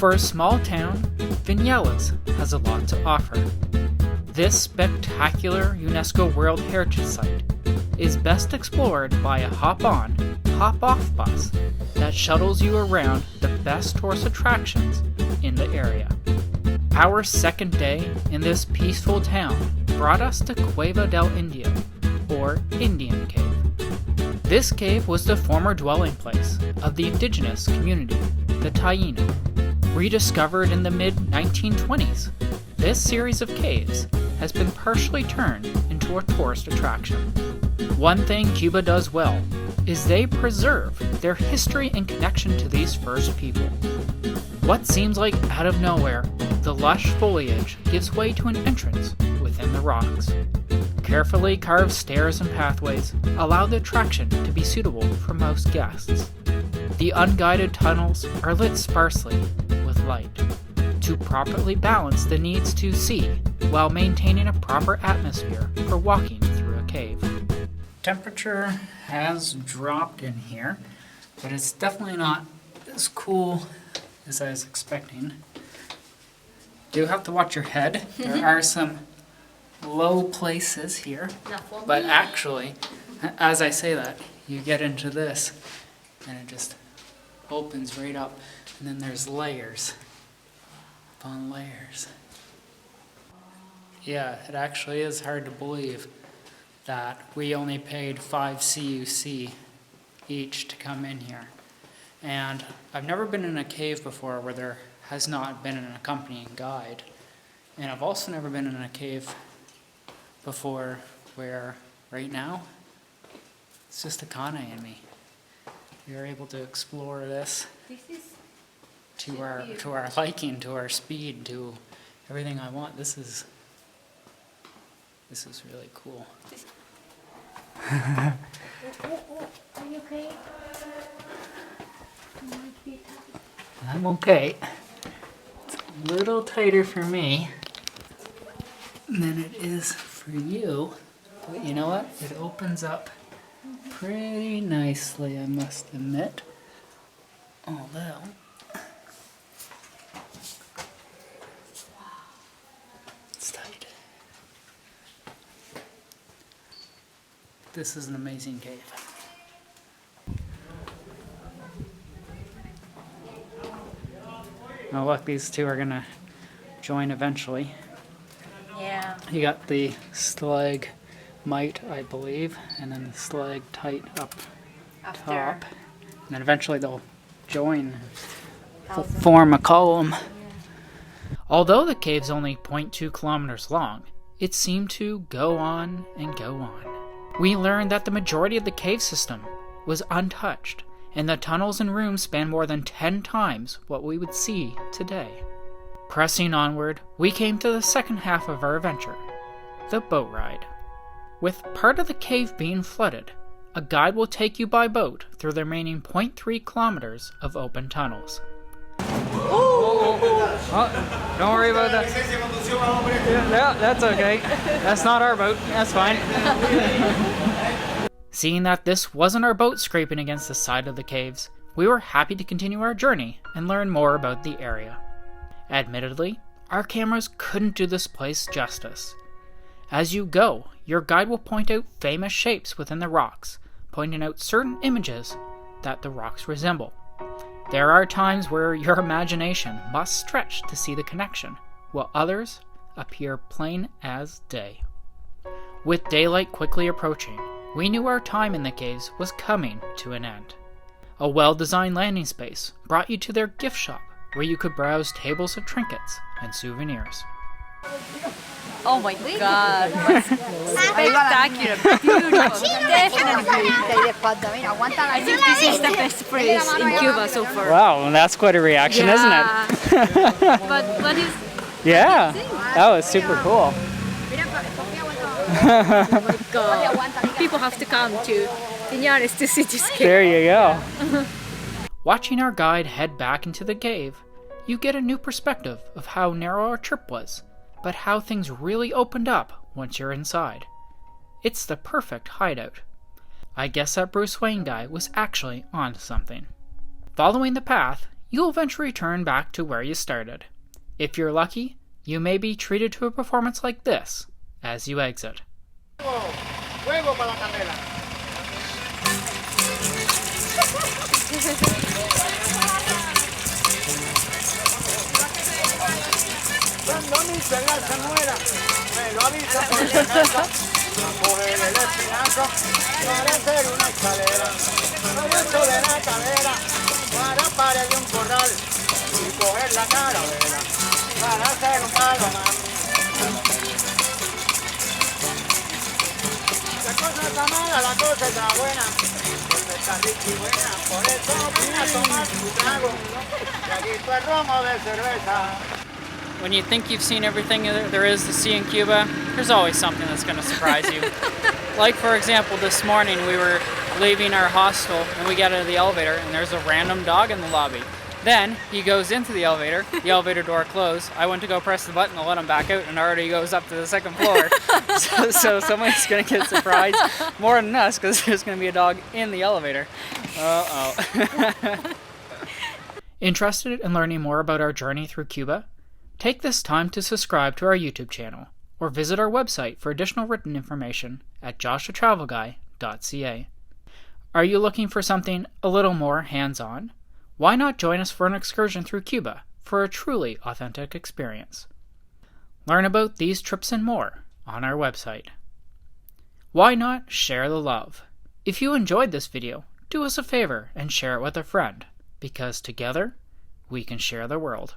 For a small town, Viñales has a lot to offer. This spectacular UNESCO World Heritage Site is best explored by a hop-on, hop-off bus that shuttles you around the best tourist attractions in the area. Our second day in this peaceful town brought us to Cueva del Indio, or Indian Cave. This cave was the former dwelling place of the indigenous community, the Taino. Rediscovered in the mid-1920s, this series of caves has been partially turned into a tourist attraction. One thing Cuba does well is they preserve their history and connection to these first people. What seems like out of nowhere, the lush foliage gives way to an entrance within the rocks. Carefully carved stairs and pathways allow the attraction to be suitable for most guests. The unguided tunnels are lit sparsely with light to properly balance the needs to see while maintaining a proper atmosphere for walking through a cave. Temperature has dropped in here, but it's definitely not as cool as I was expecting. Do have to watch your head. There are some low places here, but actually, as I say that, you get into this and it just opens right up, and then there's layers upon layers. Yeah, it actually is hard to believe that we only paid 5 CUC each to come in here. And I've never been in a cave before where there has not been an accompanying guide. And I've also never been in a cave before where right now it's just a Kana in me. You're able to explore this to our liking, to our speed, to everything I want. This is really cool. Are you okay? I'm okay. It's a little tighter for me than it is for you. But you know what? It opens up pretty nicely, I must admit. Although, it's tight. This is an amazing cave. Oh look, these two are gonna join eventually. Yeah. You got the stalagmite, I believe, and then the stalactite up top. And then eventually they'll join, form a column. Yeah. Although the cave's only 0.2 kilometers long, it seemed to go on and go on. We learned that the majority of the cave system was untouched, and the tunnels and rooms span more than 10 times what we would see today. Pressing onward, we came to the second half of our adventure, the boat ride. With part of the cave being flooded, a guide will take you by boat through the remaining 0.3 kilometers of open tunnels. Oh, don't worry about that. Yeah, that's okay. That's not our boat. That's fine. Seeing that this wasn't our boat scraping against the side of the caves, we were happy to continue our journey and learn more about the area. Admittedly, our cameras couldn't do this place justice. As you go, your guide will point out famous shapes within the rocks, pointing out certain images that the rocks resemble. There are times where your imagination must stretch to see the connection, while others appear plain as day. With daylight quickly approaching, we knew our time in the caves was coming to an end. A well-designed landing space brought you to their gift shop, where you could browse tables of trinkets and souvenirs. Oh my god, spectacular, beautiful, definitely beautiful. I think this is the best place in Cuba so far. Wow, that's quite a reaction, isn't it? But it's... Yeah, that was super cool. Oh my god, people have to come to Vinales to see this cave. There you go. Watching our guide head back into the cave, you get a new perspective of how narrow our trip was, but how things really opened up once you're inside. It's the perfect hideout. I guess that Bruce Wayne guy was actually onto something. Following the path, you'll eventually return back to where you started. If you're lucky, you may be treated to a performance like this as you exit. Fuego para la candela. Cuando mi suegra se muera, me lo avisa por si acaso. A coger el espinazo para hacer una escalera. Abajo de la cadera para pared de un corral y coger la calavera para hacer un palomar. La cosa está mala, la cosa está buena. Siempre está rica y buena, por eso vine a tomar tu trago. Y aquí está el romo de cerveza. When you think you've seen everything there is to see in Cuba, there's always something that's going to surprise you. Like, for example, this morning we were leaving our hostel and we got into the elevator and there's a random dog in the lobby. Then he goes into the elevator door closed. I went to go press the button to let him back out and already goes up to the second floor. so somebody's going to get surprised more than us because there's going to be a dog in the elevator. Uh-oh. Interested in learning more about our journey through Cuba? Take this time to subscribe to our YouTube channel or visit our website for additional written information at joshuatravelguy.ca. Are you looking for something a little more hands-on? Why not join us for an excursion through Cuba for a truly authentic experience? Learn about these trips and more on our website. Why not share the love? If you enjoyed this video, do us a favor and share it with a friend, because together we can share the world.